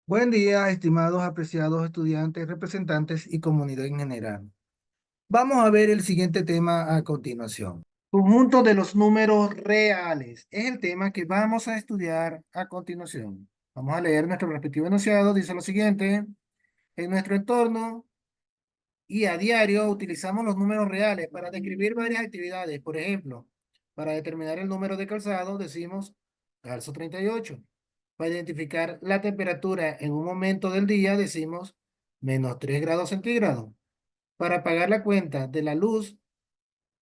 Buen día, estimados apreciados estudiantes, representantes y comunidad en general. Vamos a ver el siguiente tema a continuación. Conjunto de los números reales. Es el tema que vamos a estudiar a continuación. Vamos a leer nuestro respectivo enunciado. Dice lo siguiente. En nuestro entorno y a diario utilizamos los números reales para describir varias actividades. Por ejemplo, para determinar el número de calzado decimos calzo 38. Para identificar la temperatura en un momento del día decimos menos 3 grados centígrados. Para pagar la cuenta de la luz,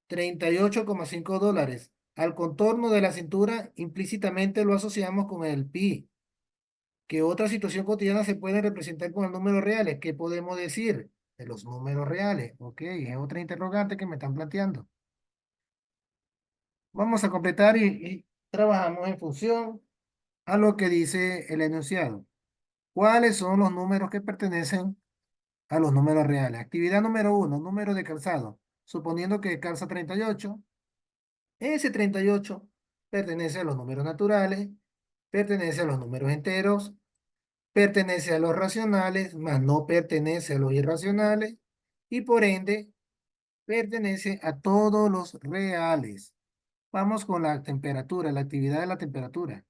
38,5 dólares. Al contorno de la cintura implícitamente lo asociamos con el pi. ¿Qué otra situación cotidiana se puede representar con el número reales? ¿Qué podemos decir de los números reales? Ok, es otra interrogante que me están planteando. Vamos a completar y trabajamos en función a lo que dice el enunciado. ¿Cuáles son los números que pertenecen a los números reales? Actividad número uno, número de calzado. Suponiendo que calza 38, ese 38 pertenece a los números naturales, pertenece a los números enteros, pertenece a los racionales, mas no pertenece a los irracionales y por ende pertenece a todos los reales. Vamos con la temperatura, la actividad de la temperatura.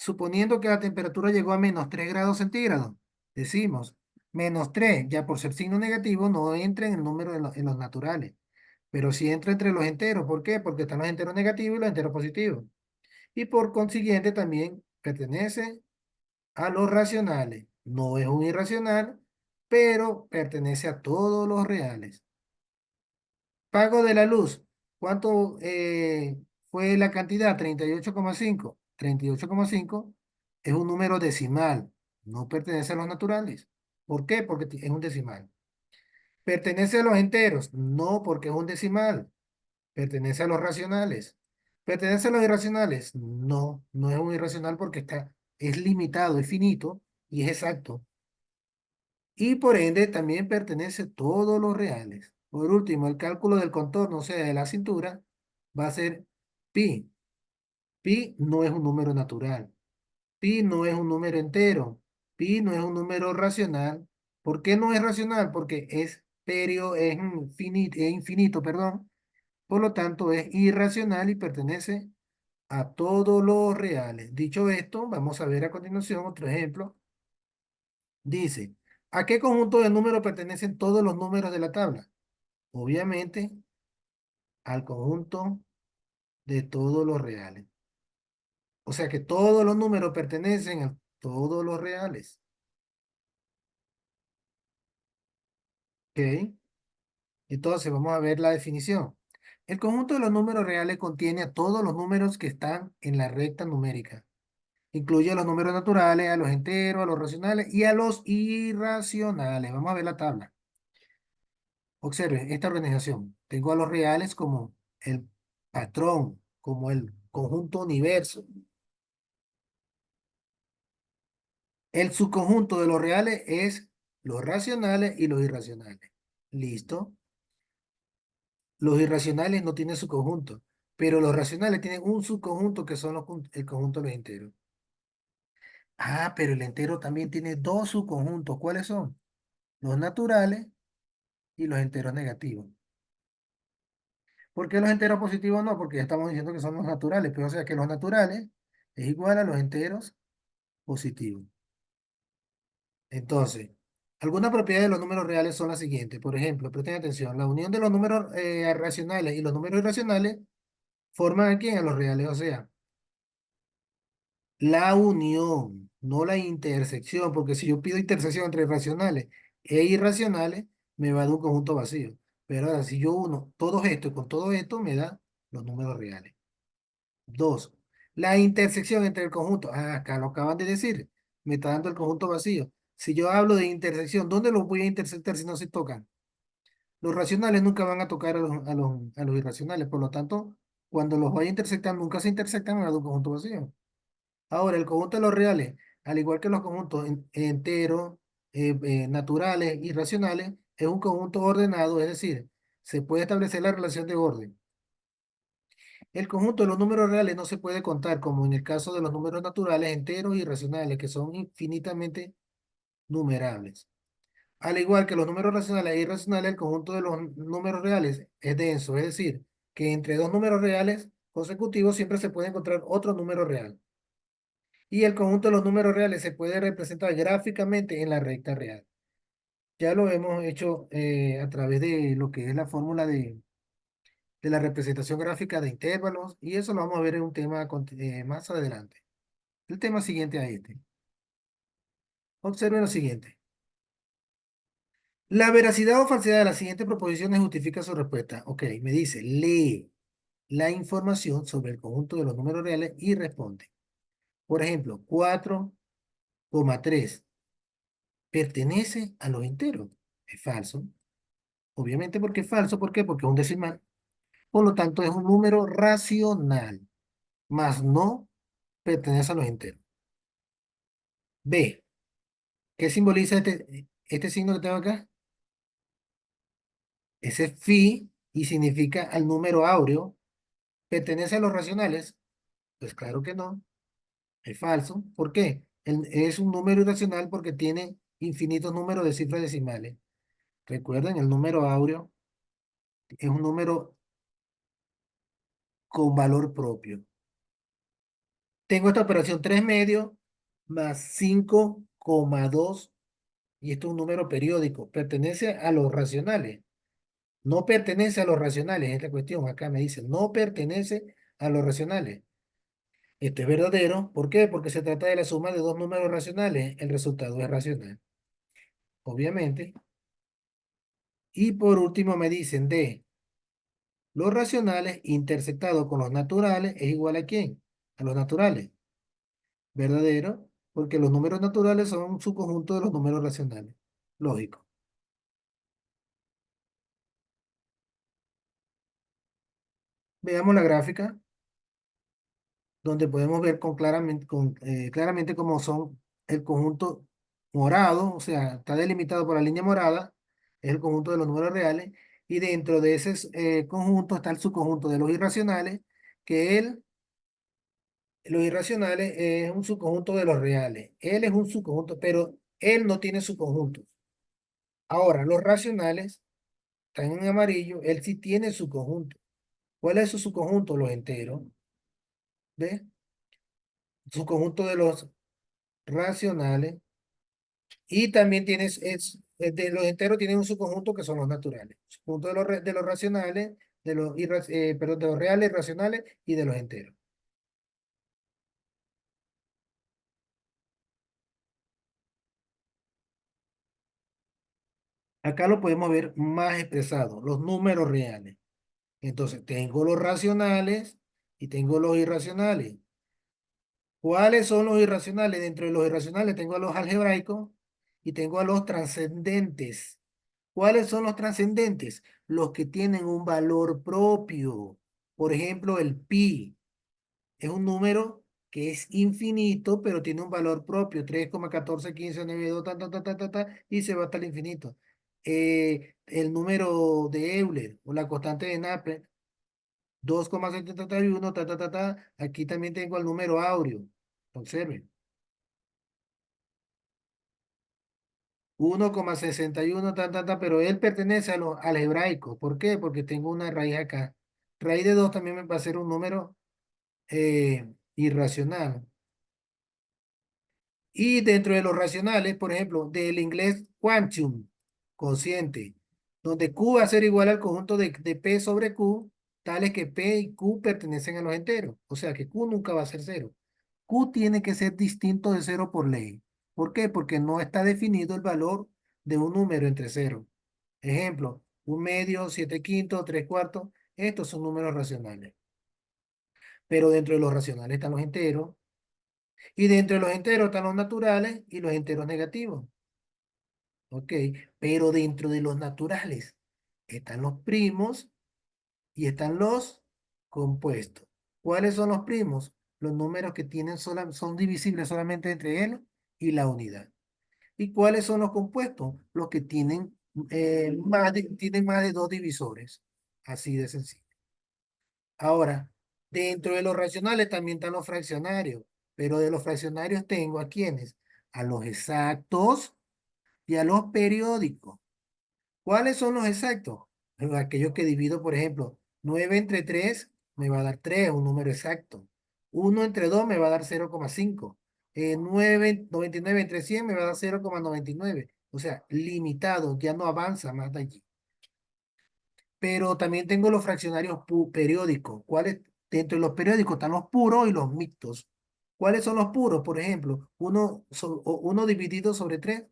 Suponiendo que la temperatura llegó a menos 3 grados centígrados, decimos menos 3, ya por ser signo negativo, no entra en el número en los naturales, pero sí entra entre los enteros. ¿Por qué? Porque están los enteros negativos y los enteros positivos. Y por consiguiente también pertenece a los racionales. No es un irracional, pero pertenece a todos los reales. Pago de la luz. ¿Cuánto fue la cantidad? 38,5. 38,5 es un número decimal. No pertenece a los naturales. ¿Por qué? Porque es un decimal. ¿Pertenece a los enteros? No, porque es un decimal. ¿Pertenece a los racionales? ¿Pertenece a los irracionales? No, no es un irracional porque es limitado, es finito y es exacto. Y por ende también pertenece a todos los reales. Por último, el cálculo del contorno, o sea, de la cintura, va a ser pi. Pi no es un número natural. Pi no es un número entero. Pi no es un número racional. ¿Por qué no es racional? Porque es infinito, perdón. Por lo tanto, es irracional y pertenece a todos los reales. Dicho esto, vamos a ver a continuación otro ejemplo. Dice, ¿a qué conjunto de números pertenecen todos los números de la tabla? Obviamente, al conjunto de todos los reales. O sea que todos los números pertenecen a todos los reales. ¿Ok? Entonces, vamos a ver la definición. El conjunto de los números reales contiene a todos los números que están en la recta numérica. Incluye a los números naturales, a los enteros, a los racionales y a los irracionales. Vamos a ver la tabla. Observe esta organización. Tengo a los reales como el patrón, como el conjunto universo. El subconjunto de los reales es los racionales y los irracionales. ¿Listo? Los irracionales no tienen subconjunto, pero los racionales tienen un subconjunto que son el conjunto de los enteros. Ah, pero el entero también tiene dos subconjuntos. ¿Cuáles son? Los naturales y los enteros negativos. ¿Por qué los enteros positivos no? Porque ya estamos diciendo que son los naturales, pero o sea que los naturales es igual a los enteros positivos. Entonces, algunas propiedades de los números reales son las siguientes. Por ejemplo, presten atención, la unión de los números racionales y los números irracionales forman a quién? A los reales. O sea, la unión, no la intersección, porque si yo pido intersección entre racionales e irracionales, me va a dar un conjunto vacío. Pero ahora, si yo uno todo esto con todo esto, me da los números reales. Dos, la intersección entre el conjunto. Ah, acá lo acaban de decir. Me está dando el conjunto vacío. Si yo hablo de intersección, ¿dónde los voy a intersectar si no se tocan? Los racionales nunca van a tocar a los irracionales. Por lo tanto, cuando los vaya a intersectar, nunca se intersectan en un conjunto vacío. Ahora, el conjunto de los reales, al igual que los conjuntos enteros, naturales y racionales, es un conjunto ordenado, es decir, se puede establecer la relación de orden. El conjunto de los números reales no se puede contar como en el caso de los números naturales, enteros y racionales, que son infinitamente numerables. Al igual que los números racionales e irracionales, el conjunto de los números reales es denso, es decir, que entre dos números reales consecutivos siempre se puede encontrar otro número real. Y el conjunto de los números reales se puede representar gráficamente en la recta real. Ya lo hemos hecho a través de lo que es la fórmula de la representación gráfica de intervalos, y eso lo vamos a ver en un tema más adelante. El tema siguiente a este. Observen lo siguiente. La veracidad o falsedad de las siguientes proposiciones justifica su respuesta. Ok, me dice, lee la información sobre el conjunto de los números reales y responde. Por ejemplo, 4,3 pertenece a los enteros. Es falso. Obviamente porque es falso. ¿Por qué? Porque es un decimal. Por lo tanto, es un número racional, más no pertenece a los enteros. B. ¿Qué simboliza este signo que tengo acá? Ese es phi y significa al número áureo. ¿Pertenece a los racionales? Pues claro que no. Es falso. ¿Por qué? Es un número irracional porque tiene infinitos números de cifras decimales. Recuerden, el número áureo es un número con valor propio. Tengo esta operación 3 medios más 5,2 y esto es un número periódico. Pertenece a los racionales. No pertenece a los racionales. Es la cuestión. Acá me dice, no pertenece a los racionales. Esto es verdadero. ¿Por qué? Porque se trata de la suma de dos números racionales. El resultado es racional. Obviamente. Y por último me dicen de los racionales intersectados con los naturales es igual a ¿quién? A los naturales. Verdadero, porque los números naturales son un subconjunto de los números racionales. Lógico. Veamos la gráfica, donde podemos ver claramente cómo son el conjunto morado, o sea, está delimitado por la línea morada, es el conjunto de los números reales, y dentro de ese conjunto está el subconjunto de los irracionales, que los irracionales es un subconjunto de los reales. Él es un subconjunto, pero él no tiene subconjuntos. Ahora, los racionales están en amarillo, él sí tiene subconjunto. ¿Cuál es su subconjunto? Los enteros. ¿Ves? Subconjunto de los racionales. Y también de los enteros tienen un subconjunto que son los naturales. Subconjunto de los racionales, perdón, de los reales, racionales y de los enteros. Acá lo podemos ver más expresado, los números reales. Entonces, tengo los racionales y tengo los irracionales. ¿Cuáles son los irracionales? Dentro de los irracionales tengo a los algebraicos y tengo a los trascendentes. ¿Cuáles son los trascendentes? Los que tienen un valor propio. Por ejemplo, el pi es un número que es infinito, pero tiene un valor propio, 3,141592 ta, ta, ta, ta, ta, ta, y se va hasta el infinito. El número de Euler o la constante de Napier 2,731 ta, ta, ta, ta. Aquí también tengo el número áureo. Observen. 1,61 ta, ta, ta, pero él pertenece a los algebraicos. ¿Por qué? Porque tengo una raíz acá. Raíz de 2 también me va a ser un número irracional. Y dentro de los racionales, por ejemplo, del inglés quantum, cociente, donde Q va a ser igual al conjunto de P sobre Q, tales que P y Q pertenecen a los enteros. O sea que Q nunca va a ser cero. Q tiene que ser distinto de cero por ley. ¿Por qué? Porque no está definido el valor de un número entre cero. Ejemplo, un medio, 7/5, 3/4. Estos son números racionales. Pero dentro de los racionales están los enteros. Y dentro de los enteros están los naturales y los enteros negativos. ¿Ok? Pero dentro de los naturales están los primos y están los compuestos. ¿Cuáles son los primos? Los números que son divisibles solamente entre él y la unidad. ¿Y cuáles son los compuestos? Los que tienen más de dos divisores. Así de sencillo. Ahora, Dentro de los racionales también están los fraccionarios, pero de los fraccionarios tengo ¿a quiénes? A los exactos y a los periódicos. ¿Cuáles son los exactos? Aquellos que divido, por ejemplo, 9 entre 3 me va a dar 3, un número exacto. 1 entre 2 me va a dar 0,5. 99 entre 100 me va a dar 0,99. O sea, limitado, ya no avanza más de allí. Pero también tengo los fraccionarios periódicos. ¿Cuáles? Dentro de los periódicos están los puros y los mixtos. ¿Cuáles son los puros? Por ejemplo, uno dividido sobre 3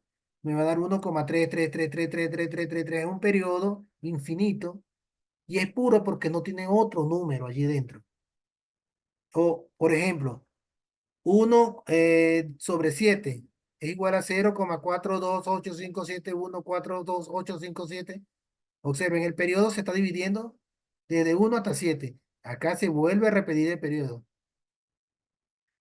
me va a dar 1,333333333. Es un periodo infinito y es puro porque no tiene otro número allí dentro. O, por ejemplo, 1 sobre 7 es igual a 0,42857142857. Observen, el periodo se está dividiendo desde 1 hasta 7. Acá se vuelve a repetir el periodo.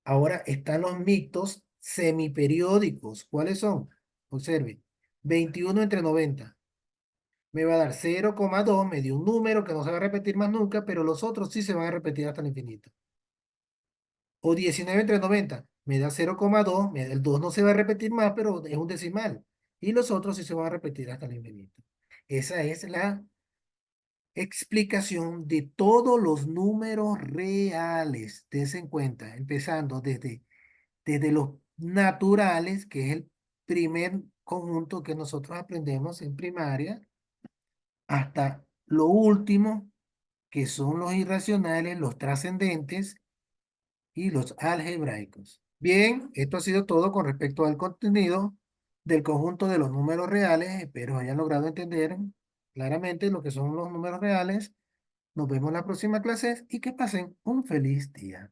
Ahora están los mixtos semiperiódicos. ¿Cuáles son? Observen. 21 entre 90 me va a dar 0,2, me dio un número que no se va a repetir más nunca, pero los otros sí se van a repetir hasta el infinito. O 19 entre 90 me da 0,2, el 2 no se va a repetir más, pero es un decimal. Y los otros sí se van a repetir hasta el infinito. Esa es la explicación de todos los números reales. Tense en cuenta, empezando desde los naturales, que es el primer conjunto que nosotros aprendemos en primaria, hasta lo último, que son los irracionales, los trascendentes y los algebraicos. Bien, esto ha sido todo con respecto al contenido del conjunto de los números reales. Espero hayan logrado entender claramente lo que son los números reales. Nos vemos en la próxima clase y que pasen un feliz día.